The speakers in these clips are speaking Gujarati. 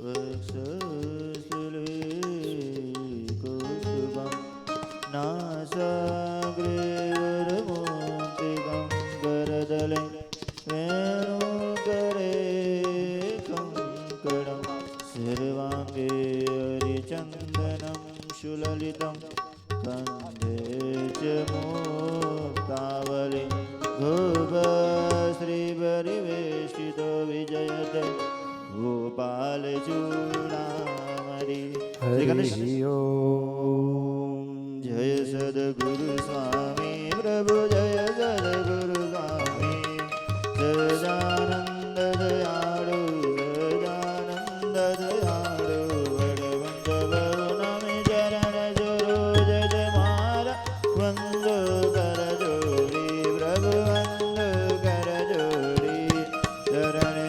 વક્ષસ્થલે કૌસ્તુભં નાસાગ્રે વરમોક્તિકં કરતલે વેણુકરે કંકણં સર્વાંગે હરિચંદनं સુલલિतं કંઠે ચ મુક્તાવલિ ગોપશ્રીપરિવેષ્ટિતો વિજયતે ગોપાલચૂડામણી. હરિ ઓમ. જય સદગુરુ સ્વામી પ્રભુ જય સદગુરુ સ્વામી સદાનંદ દયાળુ સદાનંદ દયાળુ વડવંદ નમી ચરણ સરોજ મારા વંદો કર જોડી પ્રભુ વંદો કર જોડી ચરણે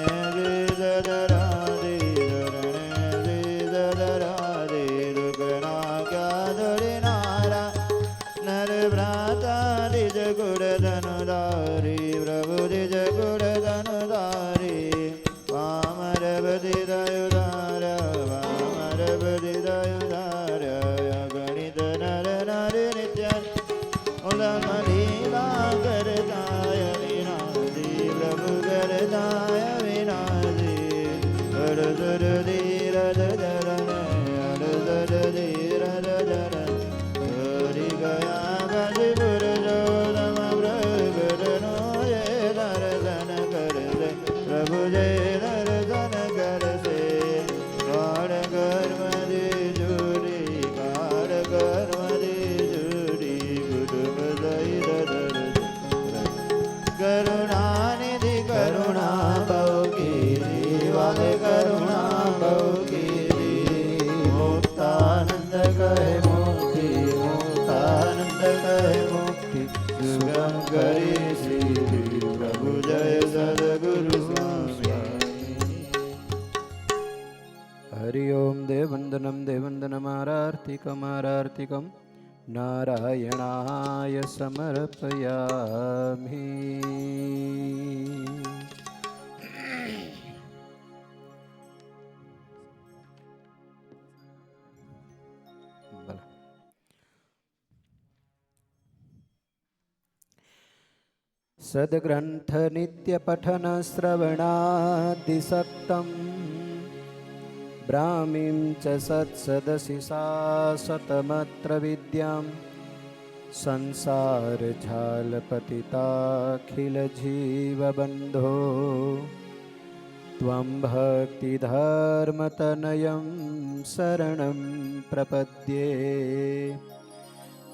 ધનુધારી પ્રભુ દિજ ગુણ ધનુધારી વામર બધી દયુધાર વામર બધી દયુધાર ગણિત નર નારી નિત્ય ઉલમ લીલા કરતાય વિનાશી પ્રભુ કરતાય વિનાશી હરસર ધીરજ ધરણ હરસર ધીરજ ધરણ હરી ગયા ગજપુર પ્રભુ જય દર્શન કરશે કાળ કર્મથી જોડી કાળ કર્મથી જોડી કુટુંબ સહિત કરુણાનિધિ કરુણા ભૌકીરી વાલે કરુણા ભૌકીરી મુક્તાનંદ કહે મુક્તિ મુક્તાનંદ કહે મુક્તિ સુગમ કરી શ્રી પ્રભુ જય સદગુરુ હરિ ઓમ. દેવવંદનમ દેવવંદનમારાર્તિકમારાર્તિકમ નારાયણાય સમર્પયામિ. સદગ્રંથ નિત્ય પઠન શ્રવણાદિસક્તમ બ્રાહ્મીં ચ સત્સદસી સા સતમત્ર વિદ્યાં સંસાર ઝાલપતિતાખિલ જીવબંધો ત્વં ભક્તિ ધર્મતનયં શરણં પ્રપદ્યે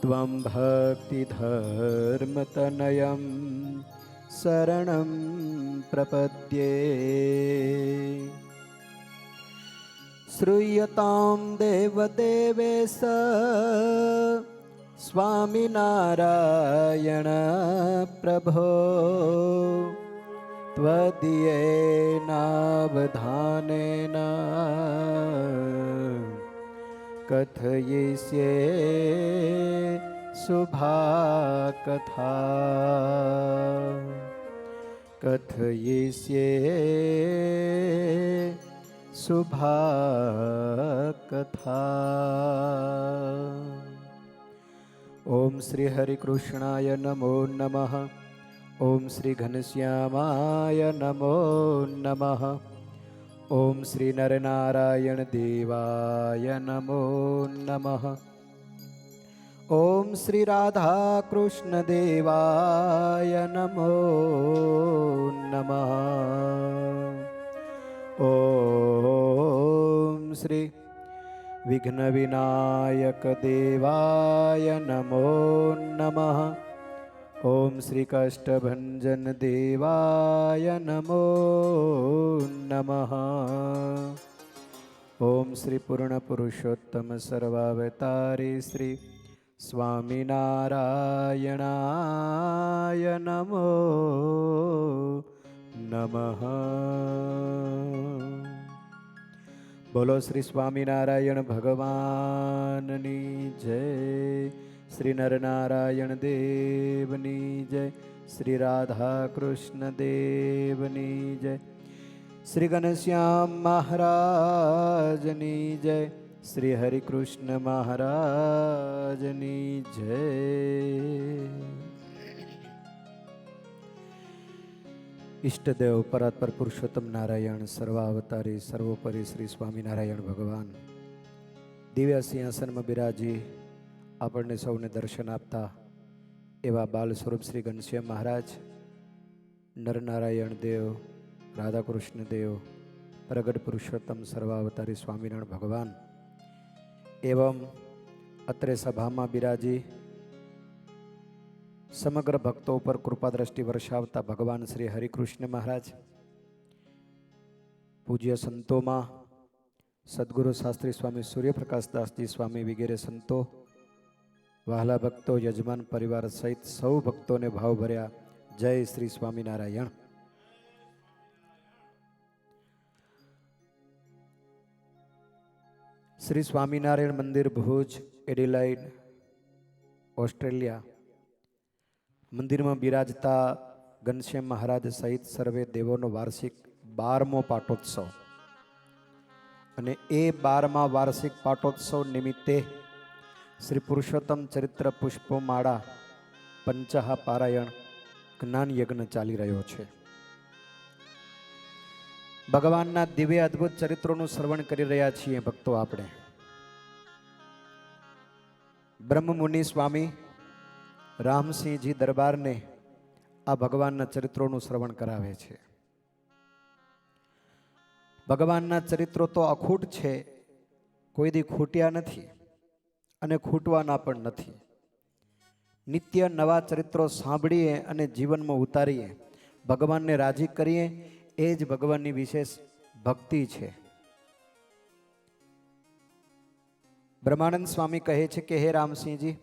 ત્વં ભક્તિ ધર્મતનયં શરણં પ્રપદ્યે. શ્રૂયતાં દેવદેવેશ સ્વામિનારાયણ પ્રભો ત્વદીયેનાવધાનેન કથયિષ્યે શુભા કથા કથયિષ્યે શુભા કથા. ઓમ શ્રી હરિકૃષ્ણાય નમો નમઃ. ઓમ શ્રી ઘનશ્યામાય નમો નમઃ. ઓમ શ્રી નરનારાયણ દેવાય નમો નમઃ. ઓમ શ્રી રાધા કૃષ્ણ દેવાય નમો નમઃ. ઓમ શ્રી વિઘ્ન વિનાયક દેવાય નમો નમઃ. ઓમ શ્રી કષ્ટભંજન દેવાય નમો નમઃ. ઓમ શ્રી પૂર્ણ પુરુષોત્તમ સર્વાવતારી શ્રી સ્વામિનારાયણાય નમો નમઃ. બોલો શ્રી સ્વામિનારાયણ ભગવાનની જય. શ્રી નરનારાયણ દેવની જય. શ્રી રાધા કૃષ્ણ દેવની જય. શ્રી ઘનશ્યામ મહારાજની જય. શ્રી હરિકૃષ્ણ મહારાજની જય. ઈષ્ટદેવ પરાત્પર પુરુષોત્તમ નારાયણ સર્વાવતારી સર્વોપરી શ્રી સ્વામિનારાયણ ભગવાન દિવ્ય સિંહાસનમાં બિરાજી આપણને સૌને દર્શન આપતા એવા બાલ સ્વરૂપ શ્રી ઘનશ્યામ મહારાજ, નરનારાયણ દેવ, રાધાકૃષ્ણ દેવ, પ્રગટ પુરુષોત્તમ સર્વાવતારી સ્વામિનારાયણ ભગવાન એવં અત્રે સભામાં બિરાજી સમગ્ર ભક્તો ઉપર કૃપા દ્રષ્ટિ વર્ષાવતા ભગવાન શ્રી હરિકૃષ્ણ મહારાજ, પૂજ્ય સંતોમાં સદગુરુ શાસ્ત્રી સ્વામી સૂર્યપ્રકાશ દાસજી સ્વામી વગેરે સંતો, વહાલા ભક્તો, યજમાન પરિવાર સહિત સૌ ભક્તોને ભાવભર્યા જય શ્રી સ્વામિનારાયણ. શ્રી સ્વામિનારાયણ મંદિર ભુજ, એડિલાઇડ, ઓસ્ટ્રેલિયા મંદિરમાં બિરાજતા ઘનશ્યામ મહારાજ સહિત સર્વે દેવોનો વાર્ષિક 12મો પાટોત્સવ અને એ 12મા વાર્ષિક પાટોત્સવ નિમિત્તે શ્રી પુરુષોત્તમ ચરિત્ર પુષ્પમાળા પંચહા પારાયણ જ્ઞાન યજ્ઞ ચાલી રહ્યો છે. ભગવાનના દિવ્ય અદ્ભુત ચરિત્રોનું શ્રવણ કરી રહ્યા છીએ ભક્તો. આપણે બ્રહ્મમુનિ સ્વામી રામસિંહજી દરબારને આ ભગવાનના ચરિત્રોનું શ્રવણ કરાવે છે. ભગવાનના ચરિત્રો તો અખૂટ છે, કોઈ દી ખૂટ્યા નથી અને ખૂટવાના પણ નથી. નિત્ય નવા ચરિત્રો સાંભળીએ અને જીવનમાં ઉતારીએ, ભગવાનને રાજી કરીએ, એ જ ભગવાનની વિશેષ ભક્તિ છે. બ્રહ્માનંદ સ્વામી કહે છે કે હે રામસિંહજી,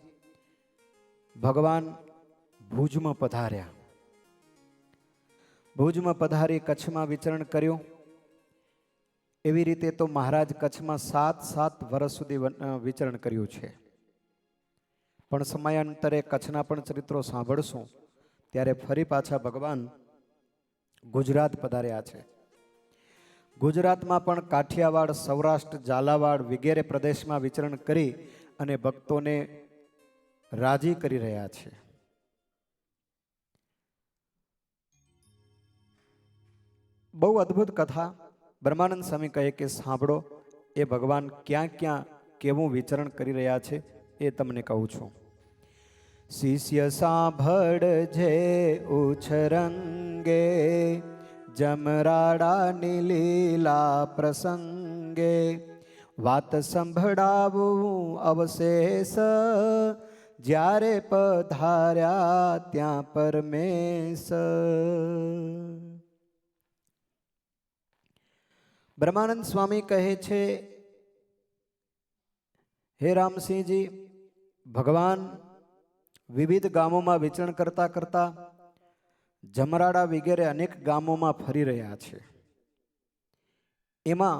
ભગવાન ભુજમાં પધાર્યા. ભુજમાં પધારી કચ્છમાં વિચરણ કર્યું. એવી રીતે તો મહારાજ કચ્છમાં 7 વર્ષ સુધી વિચરણ કર્યું છે. પણ સમયાંતરે કચ્છના પણ ચરિત્રો સાંભળશું ત્યારે ફરી પાછા ભગવાન ગુજરાત પધાર્યા છે. ગુજરાતમાં પણ કાઠિયાવાડ, સૌરાષ્ટ્ર, ઝાલાવાડ વગેરે પ્રદેશમાં વિચરણ કરી અને ભક્તોને રાજી કરી રહ્યા છે. બહુ અદ્ભુત કથા બ્રહ્માનંદ સ્વામી કહે કે સાંભળો, એ ભગવાન ક્યાં ક્યાં કેવું વિચરણ કરી રહ્યા છે એ તમને કહું છું. શિષ્ય સાંભળજે ઉછરંગે, જમરાડાની લીલા પ્રસંગે, વાત સંભળાવું અવશેષ, જ્યારે પધાર્યા ત્યાં પરમેશ. બ્રહ્માનંદ સ્વામી કહે છે હે રામસિંહજી, ભગવાન વિવિધ ગામોમાં વિચરણ કરતા કરતા જમરાડા વગેરે અનેક ગામોમાં ફરી રહ્યા છે. એમાં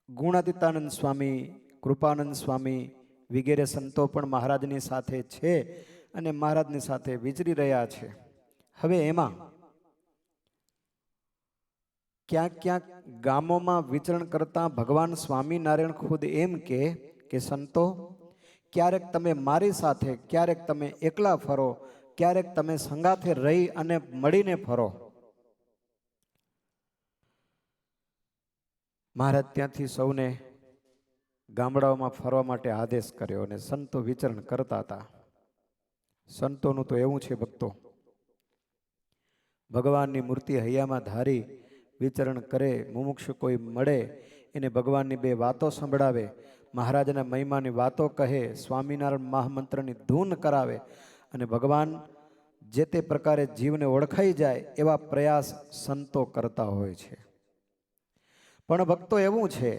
ગુણાતીતાનંદ સ્વામી, કૃપાનંદ સ્વામી વગેરે સંતો પણ મહારાજની સાથે છે અને મહારાજની સાથે વિચરી રહ્યા છે. હવે એમાં ક્યાંક ક્યાંક ગામોમાં વિચરણ કરતા ભગવાન સ્વામિનારાયણ ખુદ એમ કે સંતો, ક્યારેક તમે મારી સાથે, ક્યારેક તમે એકલા ફરો, ક્યારેક તમે સંગાથે રહી અને મળીને ફરો. મહારાજ ત્યાંથી સૌને ગામડાઓમાં ફરવા માટે આદેશ કર્યો અને સંતો વિચરણ કરતા હતા. સંતોનું તો એવું છે ભક્તો, ભગવાનની મૂર્તિ હૈયામાં ધારી વિચરણ કરે, મુમુક્ષુ કોઈ મળે એને ભગવાનની 2 વાતો સંભળાવે, મહારાજના મહિમાની વાતો કહે, સ્વામિનારાયણ મહામંત્રની ધૂન કરાવે અને ભગવાન જે તે પ્રકારે જીવને ઓળખાઈ જાય એવા પ્રયાસ સંતો કરતા હોય છે. પણ ભક્તો એવું છે,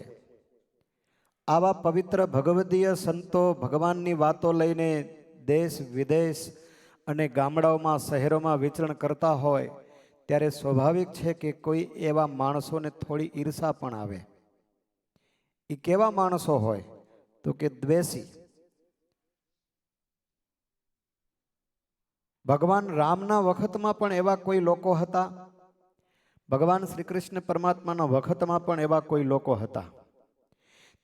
આવા પવિત્ર ભગવદીય સંતો ભગવાનની વાતો લઈને દેશ વિદેશ અને ગામડાઓમાં, શહેરોમાં વિચરણ કરતા હોય ત્યારે સ્વાભાવિક છે કે કોઈ એવા માણસોને થોડી ઈર્ષા પણ આવે. એ કેવા માણસો હોય તો કે દ્વેષી. ભગવાન રામના વખતમાં પણ એવા કોઈ લોકો હતા, ભગવાન શ્રી કૃષ્ણ પરમાત્માના વખતમાં પણ એવા કોઈ લોકો હતા,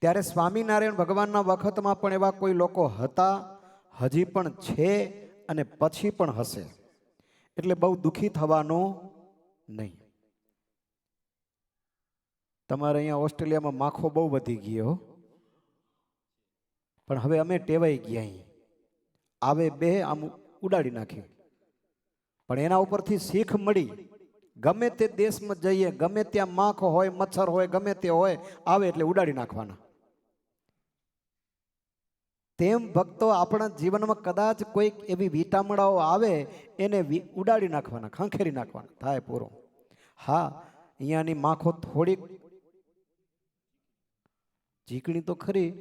ત્યારે સ્વામિનારાયણ ભગવાનના વખતમાં પણ એવા કોઈ લોકો હતા, હજી પણ છે અને પછી પણ હશે. એટલે બહુ દુઃખી થવાનું નહીં. તમારે અહીંયા ઓસ્ટ્રેલિયામાં માખો બહુ વધી ગયો, પણ હવે અમે ટેવાઈ ગયા. અહીં આવે બે આમ ઉડાડી નાખી, પણ એના ઉપરથી શીખ મળી. ગમે તે દેશમાં જઈએ, ગમે ત્યાં માખો હોય, મચ્છર હોય, ગમે તે હોય, આવે એટલે ઉડાડી નાખવાના. તેમ ભક્તો આપણા જીવનમાં કદાચ કોઈક એવી વિટામણાઓ આવે, એને ઉડાડી નાખવાના, ખંખેરી નાખવાના, થાય પૂરો. હા, અહીંયાની માખો થોડીક ચીકણી તો ખરી,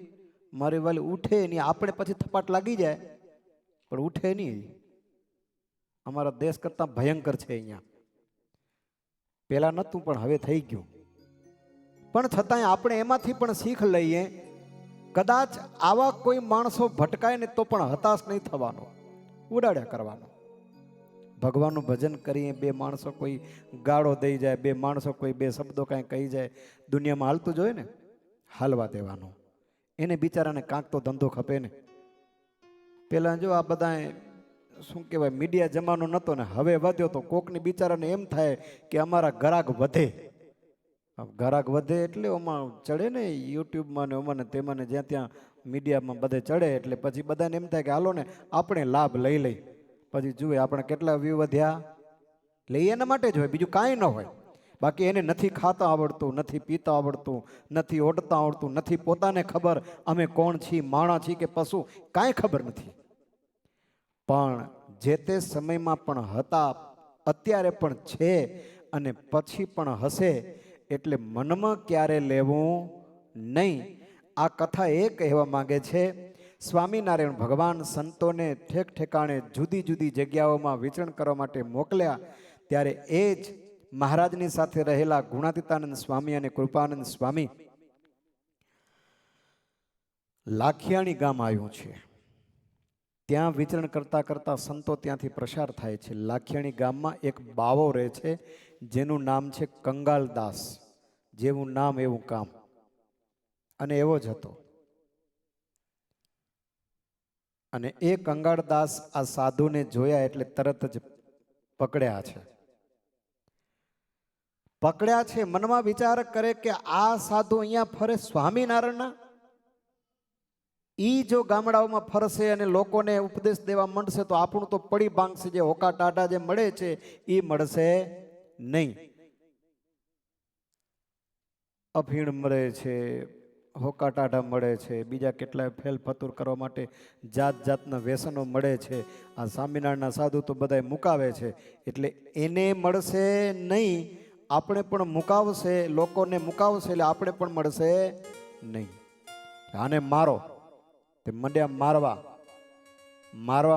મારી વાલી ઉઠે નહીં. આપણે પછી થપાટ લાગી જાય, પણ ઉઠે નહીં. અમારા દેશ કરતા ભયંકર છે અહીંયા. પેલા નહોતું, પણ હવે થઈ ગયું. પણ છતાંય આપણે એમાંથી પણ શીખ લઈએ. કદાચ આવા કોઈ માણસો ભટકાય ને તો પણ હતાશ નહીં થવાનો, ઉડાડ્યા કરવાનો. ભગવાનનું ભજન કરીએ, બે માણસો કોઈ ગાળો દઈ જાય, બે માણસો કોઈ બે શબ્દો કાંઈ કહી જાય, દુનિયામાં હાલતું જોઈએ ને, હાલવા દેવાનું. એને બિચારાને કાંક તો ધંધો ખપે ને. પેલા જો આ બધા શું કહેવાય, મીડિયા જમાનો નહોતો ને, હવે વધ્યો તો કોકની બિચારાને એમ થાય કે અમારા ગ્રાહક વધે. ગ્રાહક વધે એટલે ઓમાં ચડે ને, યુટ્યુબમાં ને ઓમાં ને તેમાં ને જ્યાં ત્યાં મીડિયામાં બધે ચડે, એટલે પછી બધાને એમ થાય કે હાલો ને આપણે લાભ લઈ લઈ. પછી જુએ આપણે કેટલા વ્યૂ વધ્યા, લઈ એના માટે જ હોય, બીજું કાંઈ ન હોય. બાકી એને નથી ખાતા આવડતું, નથી પીતા આવડતું, નથી ઓઢતા આવડતું, નથી પોતાને ખબર અમે કોણ છીએ, માણસ છીએ કે પશુ, કાંઈ ખબર નથી. પણ જે તે સમયમાં પણ હતા, અત્યારે પણ છે અને પછી પણ હશે. એટલે મનમાં ક્યારે લેવું નહીં. આ કથા એ કહેવા માંગે છે, સ્વામિનારાયણ ભગવાન સંતોને ઠેક ઠેકાણે જુદી જુદી જગ્યાઓમાં વિચરણ કરવા માટે મોકલ્યા, ત્યારે એ જ મહારાજની સાથે રહેલા ગુણાતીતાનંદ સ્વામી અને કૃપાનંદ સ્વામી લાખિયાણી ગામ આવ્યું છે. ત્યાં વિચરણ કરતા કરતા સંતો ત્યાંથી પ્રસાર થાય છે. લાખિયાણી ગામમાં એક બાવો રહે છે, જેનું નામ છે કંગાલદાસ. જેવું નામ એવું કામ, અને એવો જ હતો. અને એ કંગાળદાસ આ સાધુને જોયા એટલે તરત જ પકડ્યા છે. મનમાં વિચાર કરે કે આ સાધુ અહીંયા ફરે સ્વામિનારાયણના, ઈ જો ગામડાઓમાં ફરશે અને લોકોને ઉપદેશ દેવા માંડશે તો આપણું તો પડી ભાંગશે. જે હોકા ટાટા જે મળે છે એ મળશે નહીં. અફીણ મળે છે, હોકા ટાટા મળે છે, બીજા કેટલાય ફેલ ફતુર કરવા માટે જાત જાતના વ્યસનો મળે છે. આ સ્વામિનારાયણના સાધુ તો બધાય મુકાવે છે, એટલે એને મળશે નહીં. આપણે પણ મુકાવશે, લોકોને મુકાવશે, એટલે આપણે પણ મળશે નહીં. આને મારો તે મંડ્યા મારવા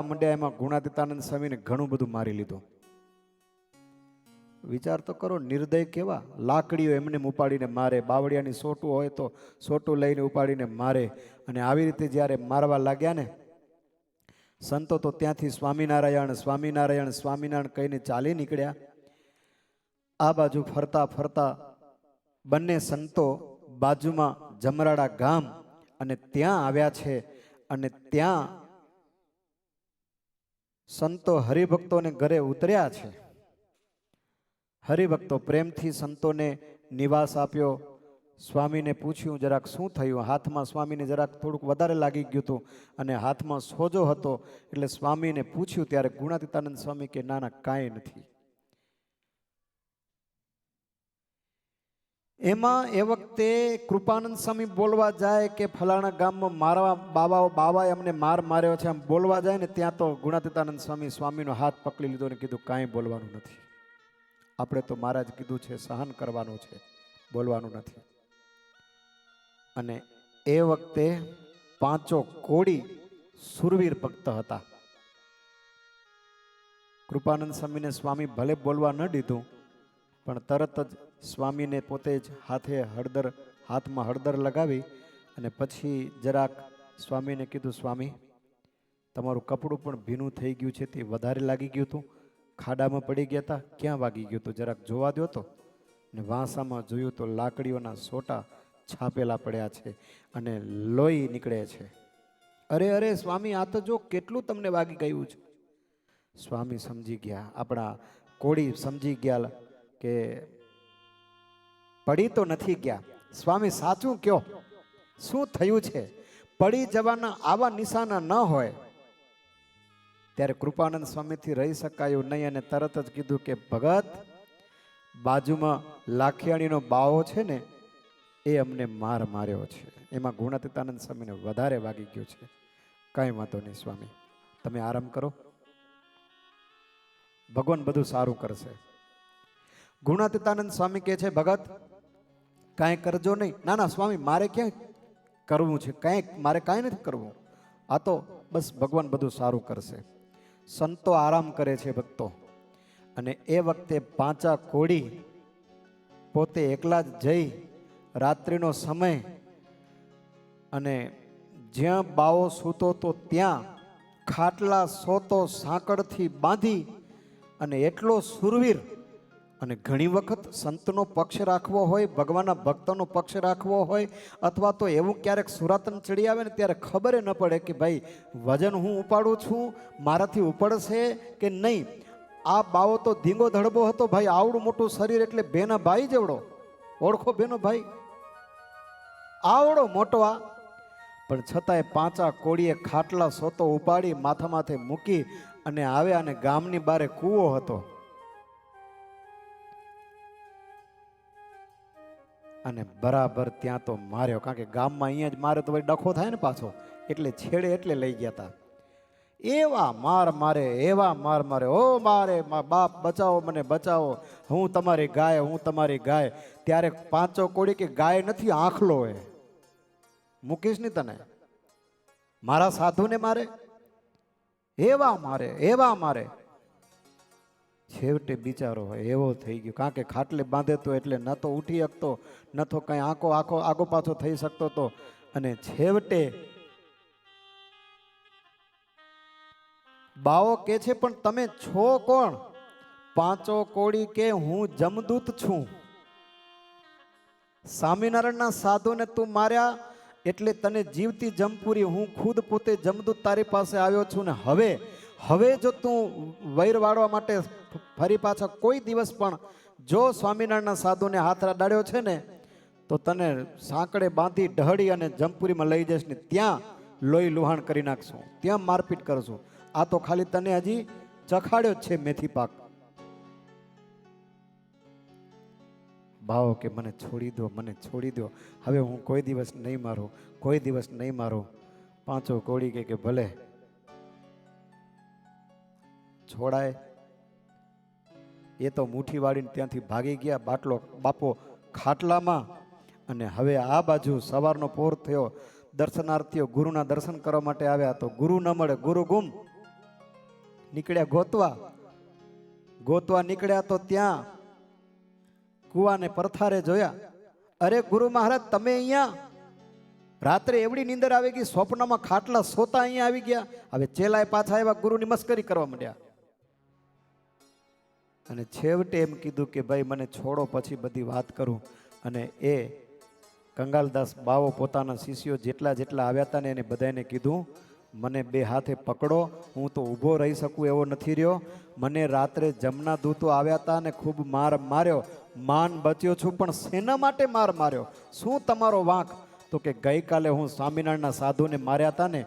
મંડ્યા. એમાં ગુણાતીતાનંદ સ્વામીને ઘણું બધું મારી લીધું. વિચાર તો કરો, નિર્દય કેવા. લાકડીઓ એમને ઉપાડીને મારે, બાવળિયાની સોટું હોય તો સોટું લઈને ઉપાડીને મારે. અને આવી રીતે જ્યારે મારવા લાગ્યા ને સંતો, તો ત્યાંથી સ્વામિનારાયણ સ્વામિનારાયણ સ્વામિનારાયણ કહીને ચાલી નીકળ્યા. આ બાજુ ફરતા ફરતા બંને સંતો બાજુમાં જમરાડા ગામ અને ત્યાં આવ્યા છે. અને ત્યાં સંતો હરિભક્તોને ઘરે ઉતર્યા છે. હરિભક્તો પ્રેમથી સંતોને નિવાસ આપ્યો. સ્વામીને પૂછ્યું જરાક શું થયું. હાથમાં સ્વામીને જરાક થોડુંક વધારે લાગી ગયું હતું અને હાથમાં સોજો હતો, એટલે સ્વામીને પૂછ્યું. ત્યારે ગુણાતીતાનંદ સ્વામી કે ના ના, કાંઈ નથી. એમાં એ વખતે કૃપાનંદ સ્વામી બોલવા જાય કે ફલાણા ગામમાં મારવા બાવાએ અમને માર્યો છે, આમ બોલવા જાય ને ત્યાં તો ગુણાતીતાનંદ સ્વામીનો હાથ પકડી લીધો ને કીધું કાંઈ બોલવાનું નથી. આપણે તો મહારાજ કીધું છે સહન કરવાનું છે, બોલવાનું નથી. અને એ વખતે પાંચો કોડી સુરવીર ભક્ત હતા. કૃપાનંદ સ્વામીને સ્વામી ભલે બોલવા ન દીધું, પણ તરત જ સ્વામીને પોતે જ હાથમાં હળદર લગાવી અને પછી જરાક સ્વામીને કીધું, સ્વામી તમારું કપડું પણ ભીનું થઈ ગયું છે, તે વધારે લાગી ગયું હતું, ખાડામાં પડી ગયા હતા, ક્યાં વાગી ગયું હતું, જરાક જોવા દો તો. ને વાંસામાં જોયું તો લાકડીઓના સોટા છાપેલા પડ્યા છે અને લોહી નીકળે છે. અરે અરે સ્વામી, આ તો જો કેટલું તમને વાગી ગયું છે. સ્વામી સમજી ગયા, આપણા કોળી સમજી ગયા કે પડી તો નથી ગયા. સ્વામી સાચું કયો, શું થયું છે? પડી જવાના આવા નિશાના ન હોય. ત્યારે કૃપાનંદ સ્વામીથી રહી શકાયું નહીં અને તરત જ કીધું કે ભગત, બાજુમાં લાખિયાણીનો બાવો છે ને, એ અમને માર્યો છે. એમાં ગુણાતીતાનંદ સ્વામીને વધારે વાગી ગયું છે. કાંઈ વાંધો નહીં સ્વામી, તમે આરામ કરો, ભગવાન બધું સારું કરશે. ગુણાતીતાનંદ સ્વામી કહે છે ભગત કાંઈ કરજો નહીં. ના ના સ્વામી, મારે ક્યાં કરવું છે? મારે કાંઈ નથી કરવું. આ તો બસ ભગવાન બધું સારું કરશે. સંતો આરામ કરે છે ભક્તો. અને એ વખતે પાંચા કોડી પોતે એકલા જ જઈ રાત્રિનો સમય અને જ્યાં બાવો સૂતો તો ત્યાં ખાટલા સોતો સાંકળથી બાંધી અને એટલો સુરવીર. અને ઘણી વખત સંતનો પક્ષ રાખવો હોય, ભગવાનના ભક્તનો પક્ષ રાખવો હોય, અથવા તો એવું ક્યારેક સુરાતન ચડી આવે ને ત્યારે ખબર ન પડે કે ભાઈ વજન હું ઉપાડું છું, મારાથી ઉપડશે કે નહીં. આ બાવો તો ધીંગો ધડબો હતો ભાઈ, આવડું મોટું શરીર એટલે બેના ભાઈ જેવડો. ઓળખો બેનો ભાઈ, આવડો મોટો આ. પણ છતાંય પાંચા કોડીએ ખાટલા સોતો ઉપાડી માથા માથે મૂકી અને આવ્યા અને ગામની બારે કૂવો હતો અને બરાબર ત્યાં તો માર્યો. કારણ કે ગામમાં અહીંયા જ મારે તો ભાઈ ડખો થાય ને પાછો, એટલે છેડે એટલે લઈ ગયા હતા. એવા માર મારે, એવા માર મારે, ઓ મારે બાપ બચાવો, મને બચાવો, હું તમારી ગાય, હું તમારી ગાય. ત્યારે પાંચો કોડી કે ગાય નથી, આંખલો હે. મૂકીશ નહીં તને, મારા સાધુને મારે, એવા મારે, એવા મારે. છેવટે બિચારો હોય એવો થઈ ગયો. કારણ કે ખાટલે બાંધે તો એટલે ન તો ઉઠી શકતો, ન તો કઈ આગો પાછો થઈ શકતો હતો. અને છેવટે બાવો કે છે પણ તમે છો કોણ? પાંચો કોડી કે હું જમદૂત છું. સ્વામિનારાયણના સાધુને તું માર્યા એટલે તને જીવતી જમપુરી, હું ખુદ પોતે જમદૂત તારી પાસે આવ્યો છું. ને હવે જો તું વૈર વાળવા માટે ફરી પાછા કોઈ દિવસ પણ જો સ્વામિનારાયણના સાધુને હાથ અડાડ્યો છે ને, તો તને સાંકળે બાંધી ઢહડી અને જમપુરીમાં લઈ જઈશ ને ત્યાં લોહી લુહાણ કરી નાખશું, ત્યાં મારપીટ કરશું. આ તો ખાલી તને હજી ચખાડ્યો જ છે મેથી પાક. ભાવ કે મને છોડી દો, મને છોડી દો, હવે હું કોઈ દિવસ નહીં મારું, કોઈ દિવસ નહીં મારું. પાંચો કોડી કે ભલે છોડાય. એ તો મુઠ્ઠી વાળીને ત્યાંથી ભાગી ગયા. બાપો ખાટલામાં. અને હવે આ બાજુ સવારનો પહોર થયો, દર્શનાર્થીઓ ગુરુના દર્શન કરવા માટે આવ્યા તો ગુરુ ન મળે, ગુરુ ગુમ. નીકળ્યા ગોતવા નીકળ્યા તો ત્યાં કુવાને પરથારે જોયા. અરે ગુરુ મહારાજ, તમે અહીંયા રાત્રે એવડી નીંદર આવી ગઈ, સ્વપ્નમાં ખાટલા સોતા અહીંયા આવી ગયા. હવે ચેલાએ પાછા આવ્યા, ગુરુની મસ્કરી કરવા માંડ્યા. અને છેવટે એમ કીધું કે ભાઈ મને છોડો, પછી બધી વાત કરું. અને એ કંગાલદાસ બાવો પોતાના શિષ્યો જેટલા આવ્યા હતા ને એને બધાને કીધું, મને બે હાથે પકડો, હું તો ઊભો રહી શકું એવો નથી રહ્યો. મને રાત્રે જમના દૂતો આવ્યા હતા ને ખૂબ માર્યો, માન બચ્યો છું, પણ શેના માટે માર્યો? શું તમારો વાંક? તો કે ગઈકાલે હું સ્વામિનારાયણના સાધુને માર્યા હતા ને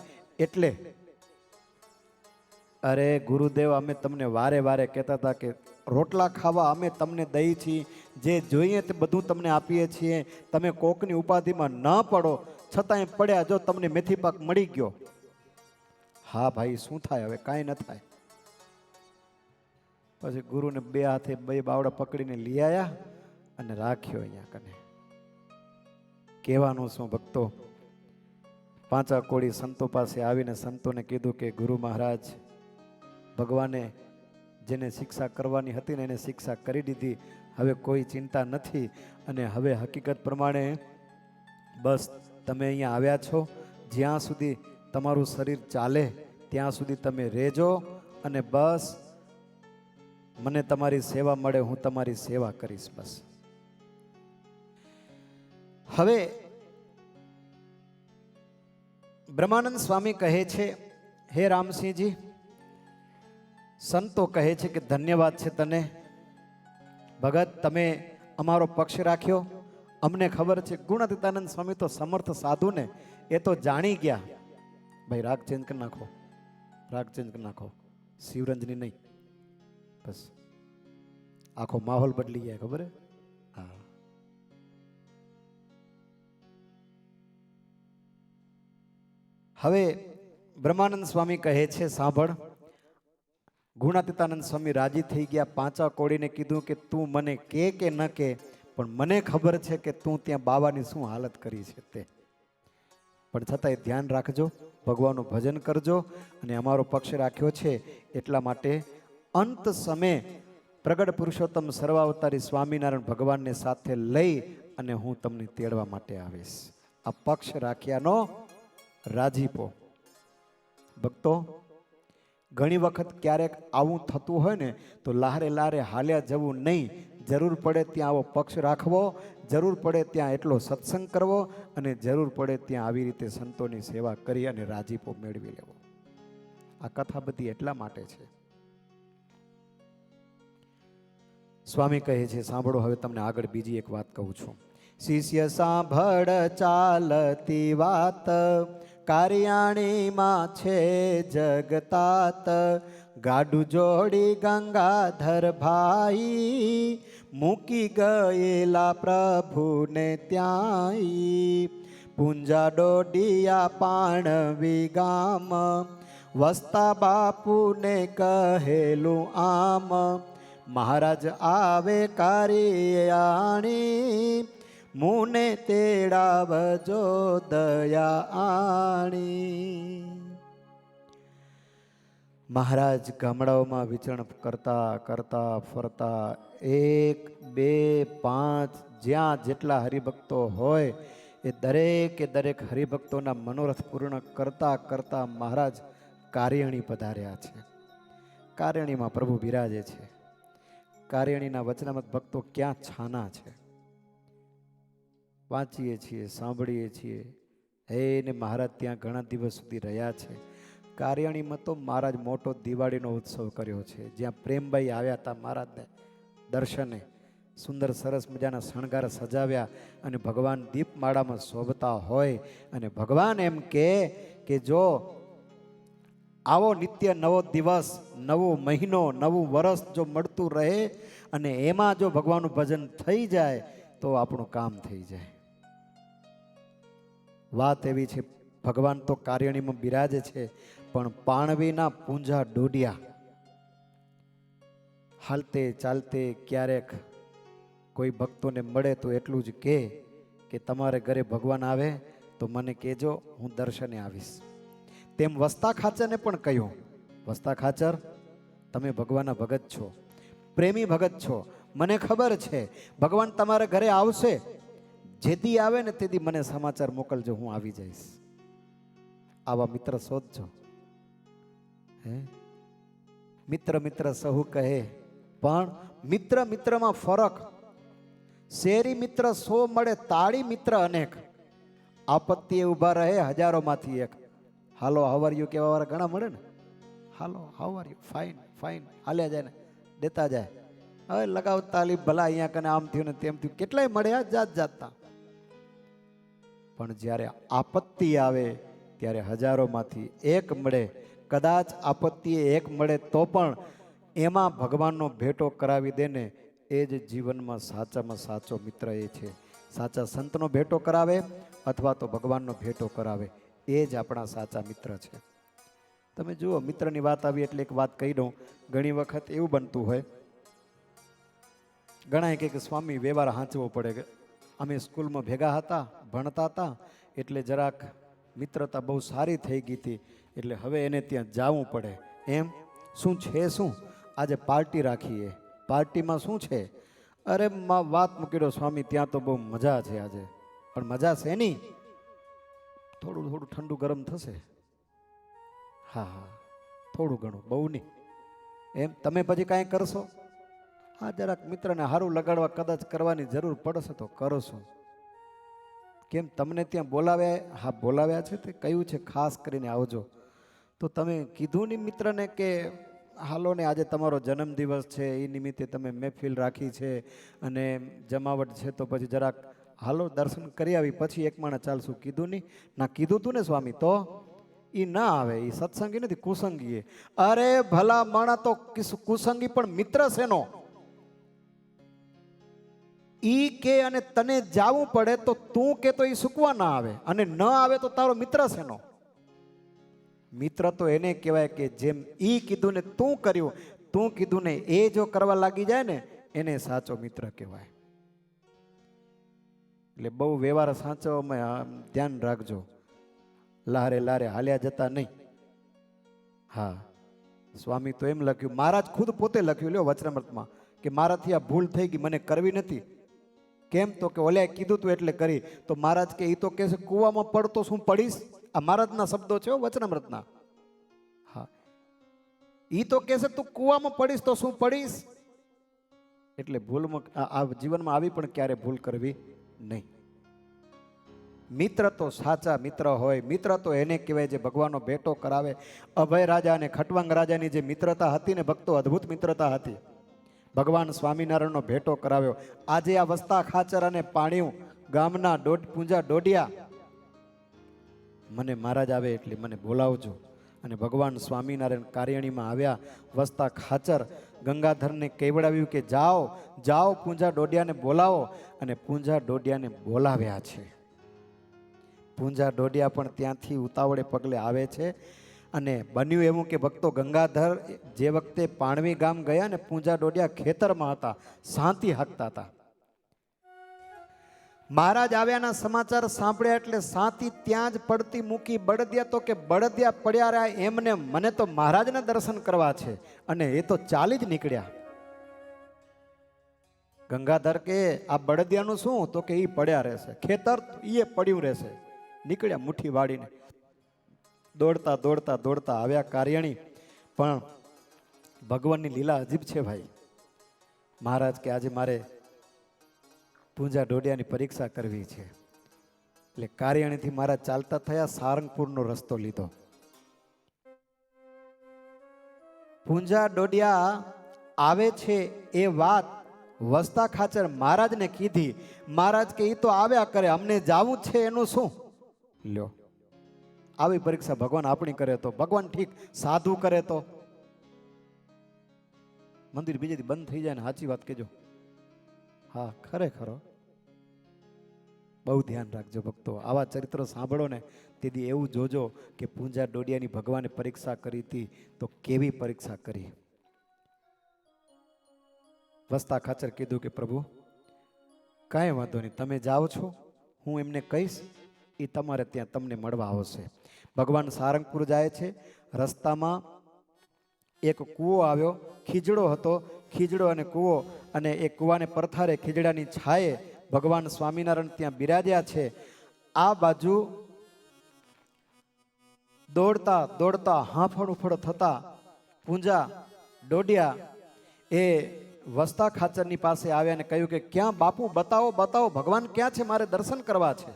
એટલે. અરે ગુરુદેવ, અમે તમને વારે કહેતા હતા કે રોટલા ખાવા અમે તમને દઈ છીએ, જે જોઈએ તે બધું તમને આપીએ છીએ, તમે કોકની ઉપાધિમાં ન પડો. છતાંય પડ્યા, જો તમને મેથી પાક મળી ગયો. હા ભાઈ, શું થાય હવે? કાંઈ ન થાય. પછી ગુરુને બે હાથે બે બાવડા પકડીને લઈ આવ્યા અને રાખ્યો અહીંયા કને. કહેવાનું શું ભક્તો, પાંચા કોડી સંતો પાસે આવીને સંતોને કીધું કે ગુરુ મહારાજ, ભગવાને જેને શિક્ષા કરવાની હતી ને એને શિક્ષા કરી દીધી, હવે કોઈ ચિંતા નથી. અને હવે હકીકત પ્રમાણે બસ તમે અહીંયા આવ્યા છો, જ્યાં સુધી તમારું શરીર ચાલે ત્યાં સુધી તમે રહેજો, અને બસ મને તમારી સેવા મળે, હું તમારી સેવા કરીશ. બસ હવે બ્રહ્માનંદ સ્વામી કહે છે, હે રામસિંહજી, સંતો કહે છે કે ધન્યવાદ છે તને ભગત, તમે અમારો પક્ષ રાખ્યો. અમને ખબર છે ગુણાતીતાનંદ સ્વામી તો સમર્થ સાધુ ને એ તો જાણી ગયા. ભાઈ રાગ ચેન્જ કરી નાખો, રાગ ચેન્જ કરી નાખો, શિવરંજની નહીં, બસ આખો માહોલ બદલી ગયા, ખબર હે? હા. હવે બ્રહ્માનંદ સ્વામી કહે છે, સાંભળ. ગુણાતીતાનંદ સ્વામી રાજી થઈ ગયા. પાંચા કોળીને કીધું કે તું મને કે ન કે, પણ મને ખબર છે કે તું ત્યાં બાવાની શું હાલત કરી છે તે. પણ છતાંય ધ્યાન રાખજો, ભગવાનનું ભજન કરજો, અને અમારો પક્ષ રાખ્યો છે એટલા માટે અંત સમયે પ્રગટ પુરુષોત્તમ સર્વાવતારી સ્વામિનારાયણ ભગવાનને સાથે લઈ અને હું તમને તેડવા માટે આવીશ. આ પક્ષ રાખ્યાનો રાજીપો. ભક્તો, ઘણી વખત ક્યારેક આવું થતું હોય ને તો લારે લારે હાલ્યા જવું નહીં. જરૂર પડે ત્યાં આવો પક્ષ રાખવો, જરૂર પડે ત્યાં એટલો સત્સંગ કરવો, અને જરૂર પડે ત્યાં આવી રીતે સંતોની સેવા કરી અને રાજીપો મેળવી લેવો. આ કથા બધી એટલા માટે છે. સ્વામી કહે છે, સાંભળો. હવે તમને આગળ બીજી એક વાત કહું છું. શિષ્ય સાંભળ ચાલતી વાત, કાર્યાણીમાં છે જગતાત. ગાડું જોડી ગંગાધર ભાઈ, મૂકી ગયેલા પ્રભુને ત્યાંય. પૂંજા ડોડિયા પાણવી ગામ, વસતા બાપુને કહેલું આમ. મહારાજ આવે કાર્યાણી, મુને તેડાવજો દયા આણી. મહારાજ ગામડાઓમાં વિચરણ કરતા કરતા ફરતા 1, 2, 5 જ્યાં જેટલા હરિભક્તો હોય એ દરેક હરિભક્તોના મનોરથ પૂર્ણ કરતા કરતા મહારાજ કાર્યણી પધાર્યા છે. કાર્યણીમાં પ્રભુ બિરાજે છે. કાર્યણીના વચનામત ભક્તો ક્યાં છાના છે. વાંચીએ છીએ, સાંભળીએ છીએ. હે ને મહારાજ ત્યાં ઘણા દિવસ સુધી રહ્યા છે. કાર્યાણીમાં તો મહારાજ મોટો દિવાળીનો ઉત્સવ કર્યો છે, જ્યાં પ્રેમભાઈ આવ્યા હતા મહારાજને દર્શને. સુંદર સરસ મજાના શણગાર સજાવ્યા અને ભગવાન દીપમાળામાં શોભતા હોય. અને ભગવાન એમ કે જો આવો નિત્ય નવો દિવસ, નવો મહિનો, નવું વર્ષ જો મળતું રહે અને એમાં જો ભગવાનનું ભજન થઈ જાય તો આપણું કામ થઈ જાય. વાત એવી છે, ભગવાન તો કાર્યણીમાં બિરાજે છે, પણ પાણવીના પૂંજા ડોડિયા. હાલતે ચાલતે ક્યારેક કોઈ ભક્તોને મળે તો એટલું જ કે તમારે ઘરે ભગવાન આવે તો મને કહેજો, હું દર્શને આવીશ. તેમ વસ્તા ખાચરને પણ કહ્યું, વસ્તા ખાચર, તમે ભગવાનના ભગત છો, પ્રેમી ભગત છો. મને ખબર છે ભગવાન તમારા ઘરે આવશે. જેથી આવે ને તેથી મને સમાચાર મોકલજો, હું આવી જઈશ. આવા મિત્ર શોધજો. હે મિત્ર મિત્ર સહુ કહે, પણ મિત્ર મિત્રમાં ફરક. શેરી મિત્ર 100 મળે, તાળી મિત્ર અનેક. આપત્તિએ ઊભા રહે હજારોમાંથી એક. હાલો હાઉ આર યુ કહેવા વાળા ઘણા મળે ને. Hello how are you, fine fine, હાલ્યા જાય ને, દેતા જાય. હવે લગાવ તાલી, ભલા અહીંયા કને આમ થયું ને તેમ થયું, કેટલાય મળ્યા જાત જાતના. પણ જ્યારે આપત્તિ આવે ત્યારે હજારોમાંથી એક મળે. કદાચ આપત્તિએ એક મળે તો પણ એમાં ભગવાનનો ભેટો કરાવી દે ને, એ જ જીવનમાં સાચામાં સાચો મિત્ર એ છે. સાચા સંતનો ભેટો કરાવે અથવા તો ભગવાનનો ભેટો કરાવે, એ જ આપણા સાચા મિત્ર છે. તમે જુઓ, મિત્રની વાત આવી એટલે એક વાત કહી દઉં. ઘણી વખત એવું બનતું હોય, ઘણા કહે કે સ્વામી વ્યવહાર હાંચવો પડે. અમે સ્કૂલમાં ભેગા હતા, ભણતા હતા, એટલે જરાક મિત્રતા બહુ સારી થઈ ગઈ હતી, એટલે હવે એને ત્યાં જવું પડે. એમ શું છે? શું આજે પાર્ટી રાખીએ, પાર્ટીમાં શું છે? અરે વાત મૂકી સ્વામી, ત્યાં તો બહુ મજા છે આજે. પણ મજા છે નહીં, થોડું થોડું ઠંડુ ગરમ થશે. હા હા, થોડું ઘણું, બહુ નહીં. એમ તમે પછી કાંઈ કરશો? હા, જરાક મિત્રને સારું લગાડવા કદાચ કરવાની જરૂર પડશે તો કરશો. કેમ તમને ત્યાં બોલાવ્યા? હા બોલાવ્યા છે, તે કહ્યું છે ખાસ કરીને આવજો. તો તમે કીધું નહીં મિત્રને કે હાલો ને આજે તમારો જન્મદિવસ છે, એ નિમિત્તે તમે મહેફિલ રાખી છે અને જમાવટ છે, તો પછી જરાક હાલો દર્શન કરી આવી પછી એક માણસ ચાલશું? કીધું નહીં? ના કીધું તું ને સ્વામી, તો એ ના આવે, એ સત્સંગી નથી, કુસંગી. અરે ભલા માણા તો કુસંગી પણ મિત્ર શેનો? ઈ કે અને તને જાવું પડે તો તું કે તો ઈ સુકવા ના આવે, અને ન આવે તો તારો મિત્ર શેનો? મિત્ર તો એને કહેવાય કે જેમ ઈ કીધું ને તું કર્યું, તું કીધું ને એ જો કરવા લાગી જાય ને એને સાચો મિત્ર કહેવાય. એટલે બહુ વ્યવહાર સાચવવામાં ધ્યાન રાખજો, લારે લારે હાલ્યા જતા નહીં. હા, સ્વામી તો એમ લખ્યું, મહારાજ ખુદ પોતે લખ્યું લ્યો વચનામૃતમાં કે મારાથી આ ભૂલ થઈ ગઈ, મને કરવી નથી. કેમ? તો કે ઓલે કીધું તું એટલે કરી. તો મહારાજ કે ઈ તો કહે છે કૂવામાં પડતો શું પડીશ? આ મહારાજના શબ્દો છે વચનામૃતના. હા, ઈ તો કહે છે તું કૂવામાં પડીશ તો શું પડીશ? એટલે ભૂલમાં આ જીવનમાં આવી પણ ક્યારે ભૂલ કરવી નહીં. મિત્ર તો સાચા મિત્ર હોય. મિત્ર તો એને કહેવાય જે ભગવાનનો ભેટો કરાવે. અભય રાજા અને ખટવાંગ રાજાની જે મિત્રતા હતી ને ભક્તો, અદ્ભુત મિત્રતા હતી. ભગવાન સ્વામિનારાયણનો ભેટો કરાવ્યો. આજે આ વસ્તા ખાચર અને પાણીયું ગામના પૂંજા ડોડિયા, મને મહારાજ આવે એટલે મને બોલાવજો. અને ભગવાન સ્વામિનારાયણ કાર્યણીમાં આવ્યા. વસ્તા ખાચર ગંગાધરને કહેવડાવ્યું કે જાઓ જાઓ પૂંજા ડોડિયાને બોલાવો, અને પૂંજા ડોડિયાને બોલાવ્યા છે. પૂંજા ડોડિયા પણ ત્યાંથી ઉતાવળે પગલે આવે છે. અને બન્યું એવું કે ભક્તો, ગંગાધર જે વખતે પાણવી ગામ ગયા ને પૂંજા ડોડિયા ખેતરમાં હતા, શાંતિ હાંકતા હતા. મહારાજ આવ્યાના સમાચાર સાંભળ્યા એટલે શાંતિ ત્યાં જ પડતી મૂકી. બળદિયા તો કે બળદિયા પડ્યા રહ્યા એમને, મને તો મહારાજના દર્શન કરવા છે. અને એ તો ચાલી જ નીકળ્યા. ગંગાધર કે આ બળદિયાનું શું? તો કે એ પડ્યા રહેશે, ખેતર એ પડ્યું રહેશે. નીકળ્યા મુઠ્ઠી વાળીને, દોડતા દોડતા દોડતા આવ્યા કાર્યણી. પણ ભગવાનની લીલા અજીબ છે ભાઈ. મહારાજ કે આજે મારે પૂંજા ડોડિયાની પરીક્ષા કરવી છે. એટલે કાર્યણીથી મહારાજ ચાલતા થયા, સારંગપુરનો રસ્તો લીધો. પૂંજા ડોડિયા આવે છે એ વાત વસ્તા ખાચર મહારાજને કીધી. મહારાજ કે એ તો આવ્યા કરે, અમને જાવું છે એનું શું? લ્યો, આવી પરીક્ષા ભગવાન આપણી કરે તો? ભગવાન ઠીક સાધુ કરે તો મંદિર બીજેથી બંધ થઈ જાય ને, સાચી વાત કેજો. હા ખરેખર બહુ ધ્યાન રાખજો ભક્તો. આવા ચરિત્રો સાંભળો ને તેથી એવું જોજો કે પૂંજા ડોડિયાની ભગવાને પરીક્ષા કરી હતી તો કેવી પરીક્ષા કરી. વસ્તા ખાચર કીધું કે પ્રભુ કાંઈ વાંધો નહીં, તમે જાઓ છો, હું એમને કહીશ, એ તમારે ત્યાં તમને મળવા આવશે. ભગવાન સારંગપુર જાય છે. રસ્તામાં એક કૂવો આવ્યો, ખીજડો હતો. ખીજડો અને કૂવો, અને એ કૂવાને પરથારે ખીજડાની છાયે ભગવાન સ્વામિનારાયણ ત્યાં બિરાજ્યા છે. આ બાજુ દોડતા દોડતા હાંફળ ઉફળ થતા પૂંજા ડોડિયા એ વસ્તા ખાચરની પાસે આવ્યા અને કહ્યું કે ક્યાં બાપુ, બતાવો બતાવો, ભગવાન ક્યાં છે, મારે દર્શન કરવા છે.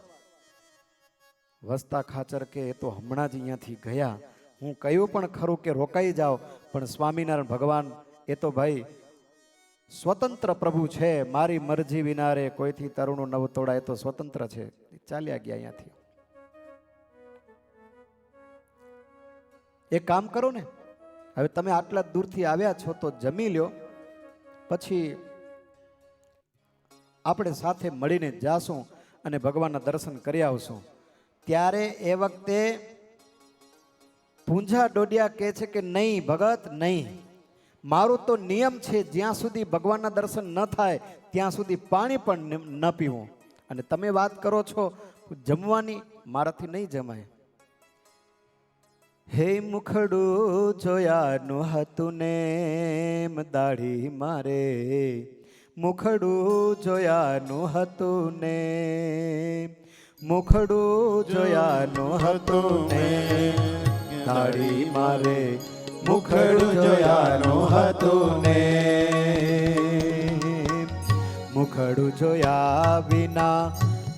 વસ્તા ખાચર કે એ તો હમણાં જ અહીંયાથી ગયા, હું કહ્યું પણ ખરું કે રોકાઈ જાઓ, પણ સ્વામિનારાયણ ભગવાન એ તો ભાઈ સ્વતંત્ર પ્રભુ છે, મારી મરજી વિના રે કોઈથી તરુણો નવ તોડા, એ તો સ્વતંત્ર છે. ચાલ્યા ગયા અહીંયાથી. એક કામ કરો ને, હવે તમે આટલા દૂરથી આવ્યા છો તો જમી લ્યો, પછી આપણે સાથે મળીને જાશું અને ભગવાનના દર્શન કરી આવશું. ત્યારે એ વખતે પૂંજા ડોડિયા કહે છે કે નહીં ભગત નહીં, મારું તો નિયમ છે જ્યાં સુધી ભગવાનના દર્શન ન થાય ત્યાં સુધી પાણી પણ ન પીવું. અને તમે વાત કરો છો જમવાની, મારાથી નહીં જમાય. હે મુખડું જોયાનું હતું ને દાઢી મારે, મુખડું જોયાનું હતું ને, મુખડું જોયાનું હતું ને દાઢી મારે, મુખડું જોયાનું હતું ને, મુખડું જોયા વિના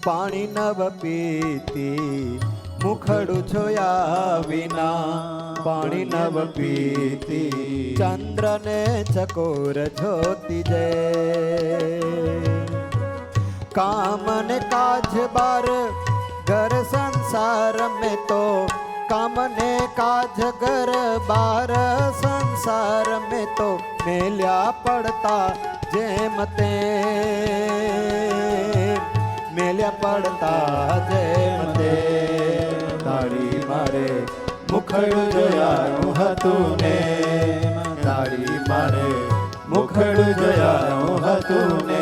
પાણી નવ પીતી મુખડું જોયા વિના પાણી નવ પીતી ચંદ્ર ને ચકોર જોતી જય કામ ને કાજ બાર ઘર સંસાર में तो काम ने काज घर बार संसार में तो मेल्या पड़ता जेम ते मेल्या પડતા જેમ તે તારી મારે મુખડું જોયાનું હતું ને તારી મારે મુખડું જોયાનું હતું ને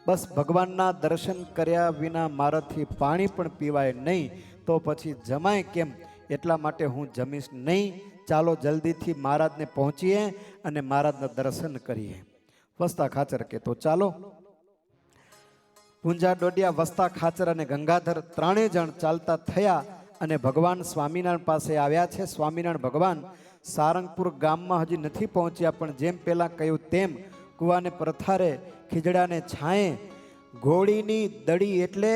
બસ ભગવાનના દર્શન કર્યા વિના મારાથી પાણી પણ પીવાય નહીં તો પછી જમાય કેમ એટલા માટે હું જમીશ નહીં ચાલો જલ્દીથી મહારાજને પહોંચીએ અને મહારાજના દર્શન કરીએ વસ્તા ખાચર કે તો ચાલો પૂંજા ડોડિયા વસ્તા ખાચર અને ગંગાધર ત્રણેય જણ ચાલતા થયા અને ભગવાન સ્વામિનારાયણ પાસે આવ્યા છે સ્વામિનારાયણ ભગવાન સારંગપુર ગામમાં હજી નથી પહોંચ્યા પણ જેમ પહેલાં કહ્યું તેમ કુવાને પ્રથારે ખીજડાને છાંયે ઘોડીની દડી એટલે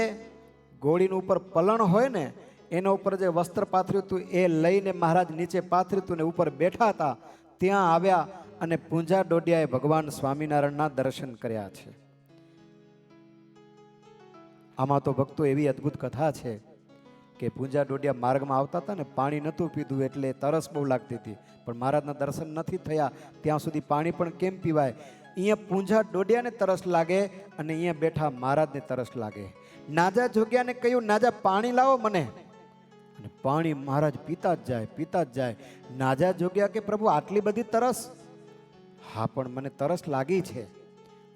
ઘોડીનું ઉપર પલણ હોય ને એના ઉપર જે વસ્ત્ર પાથર્યું હતું એ લઈને મહારાજ નીચે પાથર્યું હતું ને ઉપર બેઠા હતા ત્યાં આવ્યા અને પૂંજા ડોડિયાએ ભગવાન સ્વામિનારાયણના દર્શન કર્યા છે આમાં તો ભક્તો એવી અદ્ભુત કથા છે કે પૂંજા ડોડિયા માર્ગમાં આવતા હતા ને પાણી નહોતું પીધું એટલે તરસ બહુ લાગતી હતી પણ મહારાજના દર્શન નથી થયા ત્યાં સુધી પાણી પણ કેમ પીવાય અહીંયા પૂંજા ડોડિયાને તરસ લાગે અને અહીંયા બેઠા મહારાજને તરસ લાગે નાજા જોગ્યાને કહ્યું નાજા પાણી લાવો મને અને પાણી મહારાજ પીતા જ જાય નાજા જોગ્યા કે પ્રભુ આટલી બધી તરસ હા પણ મને તરસ લાગી છે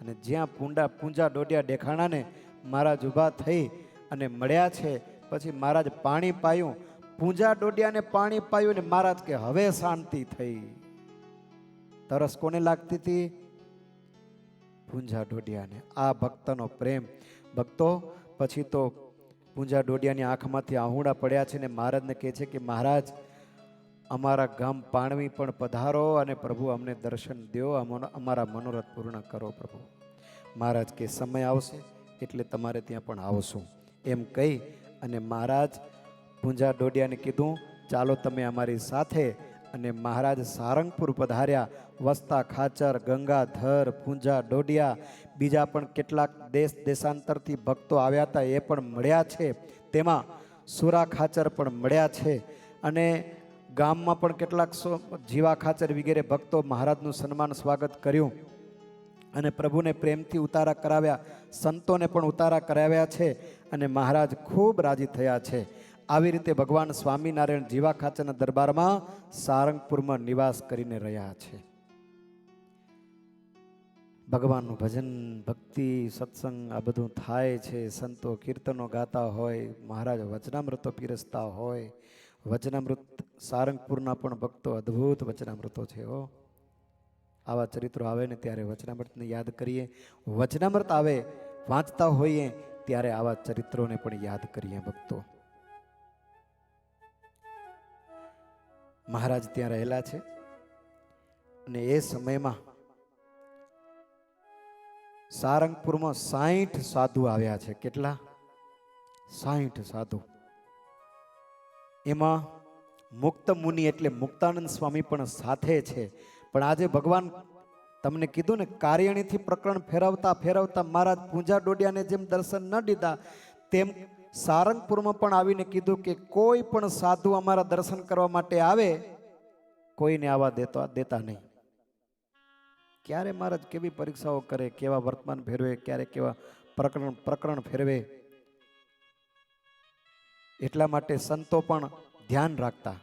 અને જ્યાં પૂંજા ડોડિયા દેખાણાને મહારાજ ઊભા થઈ અને મળ્યા છે પછી મહારાજ પાણી પાયું પૂંજા ડોડિયાને પાણી પાયું ને મહારાજ કે હવે શાંતિ થઈ તરસ કોને લાગતી હતી પૂંજા ડોડિયાને આ ભક્તનો પ્રેમ ભક્તો પછી તો પૂંજા ડોડિયાની આંખમાંથી આહુડા પડ્યા છે ને મહારાજને કહે છે કે મહારાજ અમારા ગામ પાણવી પણ પધારો અને પ્રભુ અમને દર્શન દો અમારા મનોરથ પૂર્ણ કરો પ્રભુ મહારાજ કે સમય આવશે એટલે તમારે ત્યાં પણ આવશું એમ કહી અને મહારાજ પૂંજા ડોડિયાને કીધું ચાલો તમે અમારી સાથે અને મહારાજ સારંગપુર પધાર્યા વસ્તા ખાચર ગંગાધર પૂંજા ડોડિયા બીજા પણ કેટલાક દેશાંતરથી ભક્તો આવ્યા હતા એ પણ મળ્યા છે તેમાં સુરા ખાચર પણ મળ્યા છે અને ગામમાં પણ કેટલાક જીવા ખાચર વગેરે ભક્તો મહારાજનું સન્માન સ્વાગત કર્યું અને પ્રભુને પ્રેમથી ઉતારા કરાવ્યા સંતોને પણ ઉતારા કરાવ્યા છે અને મહારાજ ખૂબ રાજી થયા છે આવી રીતે ભગવાન સ્વામિનારાયણ જીવા ખાચરના દરબારમાં સારંગપુરમાં નિવાસ કરીને રહ્યા છે ભગવાનનું ભજન ભક્તિ સત્સંગ આ બધું થાય છે સંતો કીર્તનો ગાતા હોય મહારાજ વચનામૃતો પીરસતા હોય વચનામૃત સારંગપુરના પણ ભક્તો અદ્ભુત વચનામૃતો છે હો આવા ચરિત્રો આવે ને ત્યારે વચનામૃતને યાદ કરીએ વચનામૃત આવે વાંચતા હોઈએ ત્યારે આવા ચરિત્રોને પણ યાદ કરીએ ભક્તો મહારાજ ત્યાં રહેલા છે અને એ સમયમાં સારંગપુરમાં 60 સાધુ આવ્યા છે કેટલા 60 સાધુ એમાં મુક્ત મુનિ એટલે મુક્તાનંદ સ્વામી પણ સાથે છે પણ આજે ભગવાન તમને કીધું ને કાર્યણીથી પ્રકરણ ફેરવતા મહારાજ પૂંજા ડોડિયાને જેમ દર્શન ન દીધા તેમ સારંગપુરમાં પણ આવીને કીધું કે કોઈ પણ સાધુ અમારા દર્શન કરવા માટે આવે કોઈને આવા દેતા નહીં ક્યારે મહારાજ કેવી પરીક્ષાઓ કરે કેવા વર્તમાન ફેરવે ક્યારે કેવા પ્રકરણ ફેરવે એટલા માટે સંતો પણ ધ્યાન રાખતા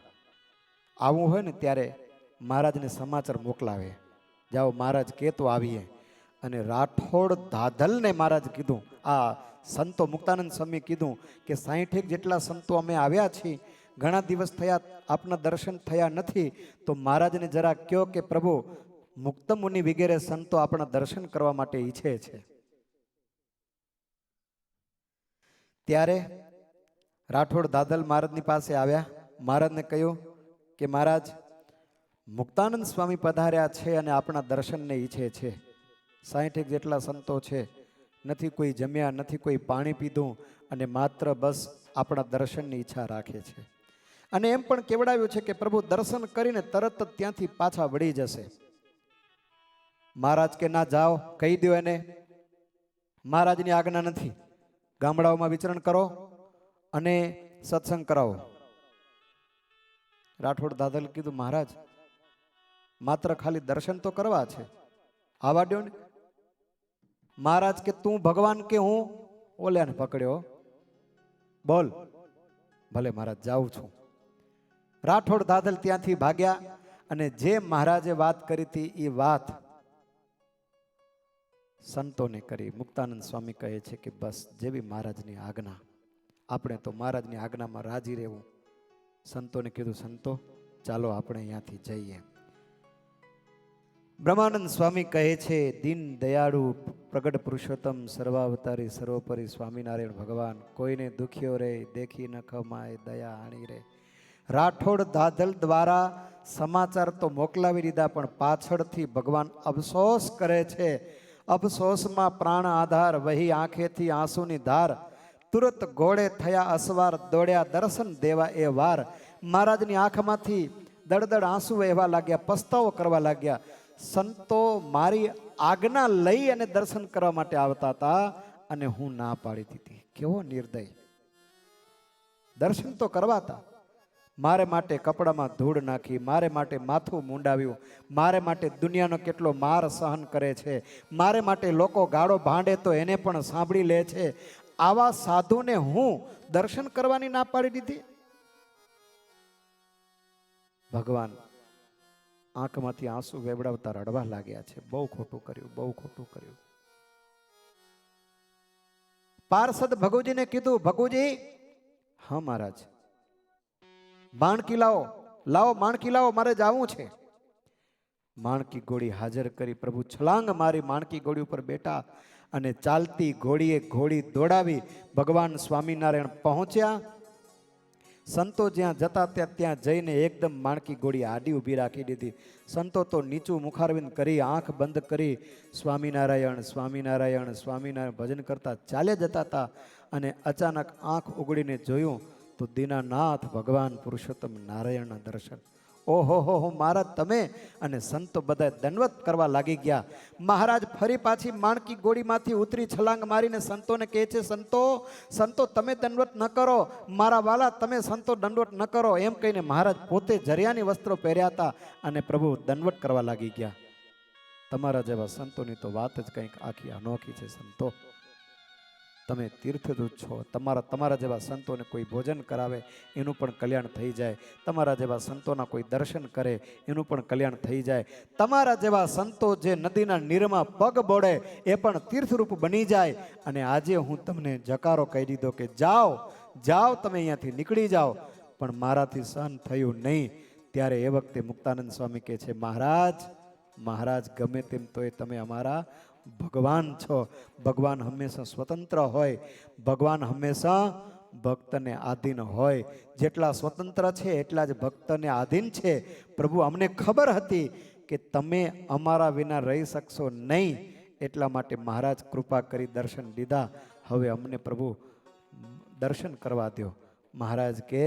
આવું હોય ને ત્યારે મહારાજને સમાચાર મોકલાવે જાઓ મહારાજ કે તો આવીએ અને રાઠોડ ધાધલને મહારાજ કીધું આ સંતો મુક્તાનંદ સ્વામી કીધું કે 60 જેટલા સંતો અમે આવ્યા છીએ ઘણા દિવસ થયા આપના દર્શન થયા નથી તો મહારાજને જરા કહો કે પ્રભુ મુક્ત મુનિ વગેરે સંતો આપણા દર્શન કરવા માટે ઈચ્છે છે ત્યારે રાઠોડ દાદલ મહારાજની પાસે આવ્યા મહારાજને કહ્યું કે મહારાજ મુક્તાનંદ સ્વામી પધાર્યા છે અને આપણા દર્શનને ઈચ્છે છે 60 જેટલા સંતો છે નથી કોઈ જમ્યા, નથી કોઈ પાણી પીધું, અને માત્ર બસ આપણા દર્શનની ઈચ્છા રાખે છે. અને એમ પણ કેવડાવ્યું છે કે પ્રભુ દર્શન કરીને તરત જ ત્યાંથી પાછા વળી જશે. મહારાજ કે ના જાઓ, કહી દો એને, મહારાજની આજ્ઞા નથી. ગામડાઓમાં વિચરણ કરો અને સત્સંગ કરાવો. રાઠોડ દાદલ કીધું મહારાજ માત્ર ખાલી દર્શન તો કરવા છે, આવા દો ને. મહારાજ કે તું ભગવાન કે હું? ઓલ્યાને પકડ્યો. બોલ. ભલે મહારાજ જાઉં છું. રાઠોડ દાદલ ત્યાંથી ભાગ્યા અને જે મહારાજે વાત કરી હતી એ વાત સંતોને કરી. મુક્તાનંદ સ્વામી કહે છે કે બસ જેવી મહારાજની આજ્ઞા, આપણે તો મહારાજની આજ્ઞામાં રાજી રહેવું. સંતોને કીધું સંતો ચાલો આપણે અહીંયાથી જઈએ. બ્રહ્માનંદ સ્વામી કહે છે દીન દયાળુ પ્રગટ પુરુષોત્તમ સર્વાવતારી સર્વોપરી સ્વામિનારાયણ ભગવાન કોઈને દુખ્યો રે દેખી ન ખમાય દયા આણી રે. રાઠોડ દાદલ દ્વારા સમાચાર તો મોકલાવી દીધા, પણ પાછળથી ભગવાન અફસોસ કરે છે. અફસોસમાં પ્રાણ આધાર વહી આંખેથી આંસુની ધાર. તુરત ઘોડે થયા અસવાર દોડ્યા દર્શન દેવા એ વાર. મહારાજની આંખમાંથી દળદળ આંસુ વહેવા લાગ્યા, પસ્તાવો કરવા લાગ્યા. સંતો મારી આજ્ઞા લઈ અને દર્શન કરવા માટે આવતા હતા અને હું ના પાડી દીધી. કેવો નિર્દય! દર્શન તો કરવાતા, મારે માટે કપડામાં ધૂળ નાખી, મારે માટે માથું મુંડાવ્યું, મારે માટે દુનિયાનો કેટલો માર સહન કરે છે, મારે માટે લોકો ગાળો ભાંડે તો એને પણ સાંભળી લે છે. આવા સાધુને હું દર્શન કરવાની ના પાડી દીધી. ભગવાન આંખમાંથી આંસુ વેવડાવતા રડવા લાગ્યા છે. બહુ ખોટું કર્યું, બહુ ખોટું કર્યું. પાર્ષદ ભગુજીને કીધું ભગુજી, હા મહારાજ, માણકી લાવો, લાવો માણકી લાવો, મારે જાવું છે. માણકી ઘોડી હાજર કરી. પ્રભુ છલાંગ મારી માણકી ઘોડી ઉપર બેઠા અને ચાલતી ઘોડીએ ઘોડી દોડાવી ભગવાન સ્વામિનારાયણ પહોંચ્યા. સંતો જ્યાં જતા ત્યાં જઈને એકદમ માણકી ઘોડી આડી ઊભી રાખી દીધી. સંતો તો નીચું મુખારવિંદ કરી આંખ બંધ કરી સ્વામિનારાયણ સ્વામિનારાયણ સ્વામિનારાયણ ભજન કરતા ચાલ્યા જતા હતા. અને અચાનક આંખ ઉગડીને જોયું તો દીનાનાથ ભગવાન પુરુષોત્તમ નારાયણના દર્શન. ઓહો હો હો મહારાજ તમે! અને સંતો બધા દંડવત કરવા લાગી ગયા. મહારાજ ફરી પાછી માણકી ઘોડીમાંથી ઉતરી છલાંગ મારીને સંતોને કહે છે સંતો સંતો તમે દંડવત ન કરો, મારા વાલા તમે સંતો દંડવત ન કરો, એમ કહીને મહારાજ પોતે જરિયાની વસ્ત્રો પહેર્યા હતા અને પ્રભુ દંડવત કરવા લાગી ગયા. તમારા જેવા સંતોની તો વાત જ કંઈક આખી અનોખી છે. સંતો તમે તીર્થદૂત છો. તમારા જેવા સંતોને કોઈ ભોજન કરાવે એનું પણ કલ્યાણ થઈ જાય. તમારા જેવા સંતોના કોઈ દર્શન કરે એનું પણ કલ્યાણ થઈ જાય. તમારા જેવા સંતો જે નદીના નીરમાં પગ બોળે એ પણ તીર્થરૂપ બની જાય. અને આજે હું તમને જકારો કહી દીધો કે જાઓ જાઓ, તમે અહીંયાથી નીકળી જાઓ, પણ મારાથી સહન થયું નહીં. ત્યારે એ વખતે મુક્તાનંદ સ્વામી કહે છે મહારાજ મહારાજ ગમે તેમ તોય તમે અમારા ભગવાન છો. ભગવાન હંમેશા સ્વતંત્ર હોય, ભગવાન હંમેશા ભક્તને આધીન હોય. જેટલા સ્વતંત્ર છે એટલા જ ભક્તને આધીન છે. પ્રભુ અમને ખબર હતી કે તમે અમારા વિના રહી શકશો નહીં, એટલા માટે મહારાજ કૃપા કરી દર્શન દીધા. હવે અમને પ્રભુ દર્શન કરવા દો. મહારાજ કે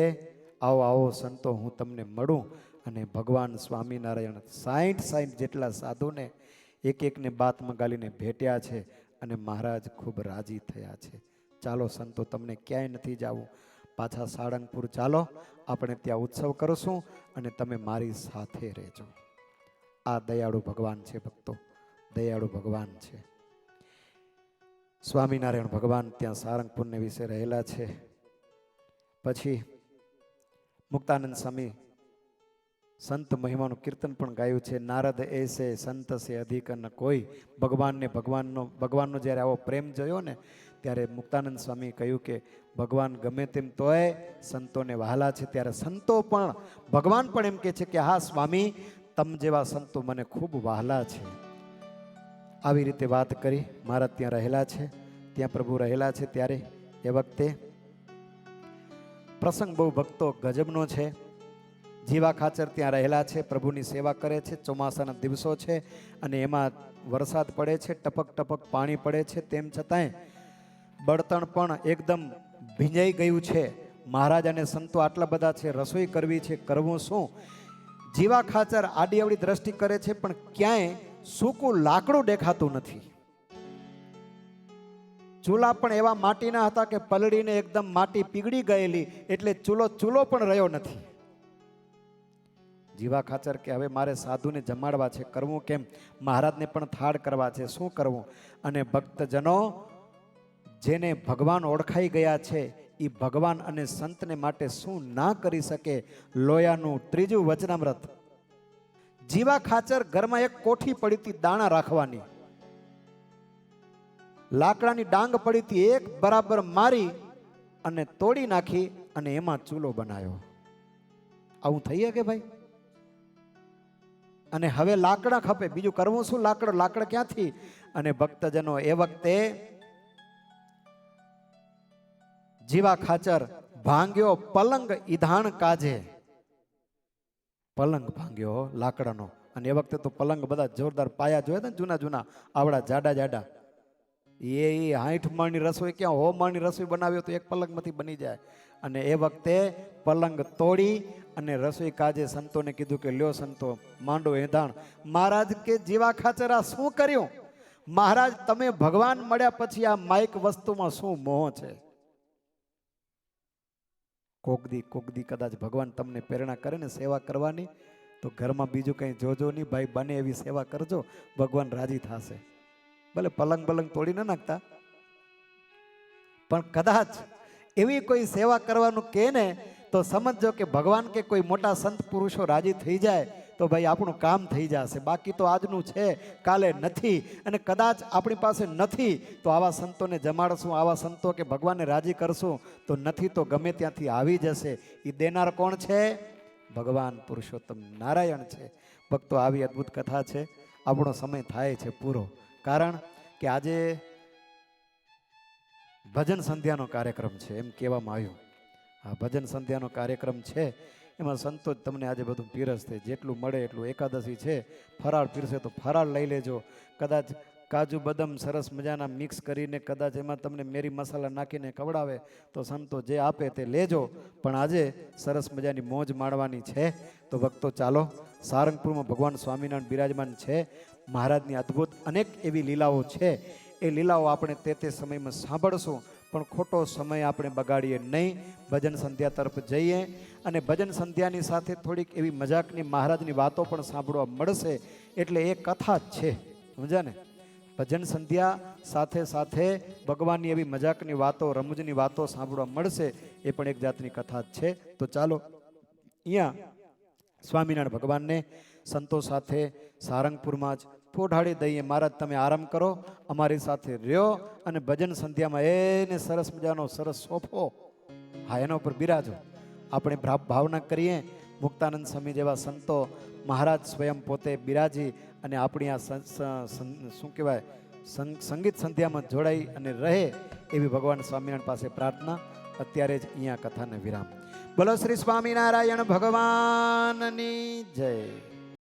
આવો આવો સંતો હું તમને મળું. અને ભગવાન સ્વામિનારાયણ 60 જેટલા સાધુને એક એકને બાતમાં ગાલીને ભેટ્યા છે અને મહારાજ ખૂબ રાજી થયા છે. ચાલો સંતો તમને ક્યાંય નથી જવું, પાછા સાળંગપુર ચાલો, આપણે ત્યાં ઉત્સવ કરશું અને તમે મારી સાથે રહેજો. આ દયાળુ ભગવાન છે ભક્તો, દયાળુ ભગવાન છે. સ્વામિનારાયણ ભગવાન ત્યાં સારંગપુરને વિશે રહેલા છે. પછી મુક્તાનંદ સ્વામી સંત મહિમાનું કીર્તન પણ ગાયું છે. નારદ એસે સંત સે અધિક ન કોઈ. ભગવાનનો જ્યારે આવો પ્રેમ જોયો ને ત્યારે મુક્તાનંદ સ્વામી કહ્યું કે ભગવાન ગમે તેમ તોય સંતોને વહાલા છે. ત્યારે સંતો પણ ભગવાન પણ એમ કહે છે કે હા સ્વામી તમ જેવા સંતો મને ખૂબ વહાલા છે. આવી રીતે વાત કરી. મહારાજ ત્યાં રહેલા છે, ત્યાં પ્રભુ રહેલા છે. ત્યારે એ વખતે પ્રસંગ બહુ ભક્તો ગજબનો છે. જીવા ખાચર ત્યાં રહેલા છે, પ્રભુની સેવા કરે છે. ચોમાસાના દિવસો છે અને એમાં વરસાદ પડે છે, ટપક ટપક પાણી પડે છે. તેમ છતાંય બળતણ પણ એકદમ ભીંજાઈ ગયું છે. મહારાજ અને સંતો આટલા બધા છે, રસોઈ કરવી છે, કરવું શું? જીવા ખાચર આડી અવળી દ્રષ્ટિ કરે છે પણ ક્યાંય સૂકું લાકડું દેખાતું નથી. ચૂલા પણ એવા માટીના હતા કે પલળીને એકદમ માટી પીગળી ગયેલી, એટલે ચૂલો પણ રહ્યો નથી. જીવા ખાચર કે હવે મારે સાધુને જમાડવા છે, કરવું કેમ? મહારાજને પણ થાળ કરવા છે, શું કરવું? અને ભક્તજનો જેને ભગવાન ઓળખાઈ ગયા છે એ ભગવાન અને સંતને માટે શું ના કરી શકે? લોયાનું ત્રીજું વચનામૃત. જીવા ખાચર ઘરમાં એક કોઠી પડી હતી દાણા રાખવાની, લાકડાની ડાંગ પડી હતી, એક બરાબર મારી અને તોડી નાખી અને એમાં ચૂલો બનાવ્યો. આવું થઈ કે ભાઈ? અને હવે લાકડા ખપે, બીજું કરવું શું? લાકડ ક્યાંથી? અને ભક્તજનો એ વખતે જીવા ખાચર ભાંગ્યો પલંગ ઈધાણ કાજે. પલંગ ભાંગ્યો લાકડાનો. અને એ વખતે તો પલંગ બધા જોરદાર પાયા જોયા હતા, જૂના જૂના આવડા જાડા જાડા. એ 60 મણની રસોઈ ક્યાં 100 મણની રસોઈ બનાવ્યો તો એક પલંગમાંથી બની જાય. અને એ વખતે પલંગ તોડી અને રસોઈ કાજે સંતોને કીધું કે લ્યો સંતો માંડો એંધાણ. મહારાજ કે જીવા ખાચર આ શું કર્યું? મહારાજ તમે ભગવાન મળ્યા પછી આ માઇક વસ્તુમાં શું મોહ છે? કોકદી કદાચ ભગવાન તમને પ્રેરણા કરે ને સેવા કરવાની, તો ઘરમાં બીજું કંઈ જોજો નહીં ભાઈ, બને એવી સેવા કરજો, ભગવાન રાજી થશે. ભલે પલંગ તોડી ન નાખતા, પણ કદાચ એવી કોઈ સેવા કરવાનું કે ને તો સમજજો કે ભગવાન કે કોઈ મોટા સંત પુરુષો રાજી થઈ જાય તો ભાઈ આપણું કામ થઈ જશે. બાકી તો આજનું છે, કાલે નથી. અને કદાચ આપણી પાસે નથી તો આવા સંતોને જમાડશું, આવા સંતો કે ભગવાનને રાજી કરશું, તો નથી તો ગમે ત્યાંથી આવી જશે. એ દેનાર કોણ છે? ભગવાન પુરુષોત્તમ નારાયણ છે. ભક્તો આવી અદ્ભુત કથા છે. આપણો સમય થાય છે પૂરો, કારણ કે આજે ભજન સંધ્યાનો કાર્યક્રમ છે એમ કહેવામાં આવ્યું. આ ભજન સંધ્યાનો કાર્યક્રમ છે, એમાં સંતો જ તમને આજે બધું પીરસશે. જેટલું મળે એટલું. એકાદશી છે, ફરાળ પીરસે તો ફરાળ લઈ લેજો. કદાચ કાજુ બદામ સરસ મજાના મિક્સ કરીને કદાચ એમાં તમને મેરી મસાલા નાખીને ખવડાવે તો સંતો જે આપે તે લેજો. પણ આજે સરસ મજાની મોજ માણવાની છે. તો ભક્તો ચાલો, સારંગપુરમાં ભગવાન સ્વામિનારાયણ બિરાજમાન છે. મહારાજની અદ્ભુત અનેક એવી લીલાઓ છે. એ લીલાઓ આપણે તે સમયમાં સાંભળશું, પણ ખોટો સમય આપણે બગાડીએ નહીં. ભજન સંધ્યા તરફ જઈએ અને ભજન સંધ્યાની સાથે થોડીક એવી મજાકની મહારાજની વાતો પણ સાંભળવા મળશે. એટલે એ કથા જ છે, સમજ્યા ને? ભજન સંધ્યા સાથે સાથે ભગવાનની એવી મજાકની વાતો, રમૂજની વાતો સાંભળવા મળશે. એ પણ એક જાતની કથા જ છે. તો ચાલો, અહીંયા સ્વામિનારાયણ ભગવાનને સંતો સાથે સારંગપુરમાં જ પોઢાડી દઈએ. મહારાજ તમે આરામ કરો, અમારી સાથે રહ્યો અને ભજન સંધ્યામાં એને સરસ મજાનો સરસ સોફો, હા, એના ઉપર બિરાજો. આપણે ભાવના કરીએ મુક્તાનંદ સ્વામી જેવા સંતો, મહારાજ સ્વયં પોતે બિરાજી અને આપણી આ શું કહેવાય સંગીત સંધ્યામાં જોડાઈ અને રહે એવી ભગવાન સ્વામિનારાયણ પાસે પ્રાર્થના. અત્યારે જ અહીંયા કથાને વિરામ. બોલો શ્રી સ્વામિનારાયણ ભગવાનની જય.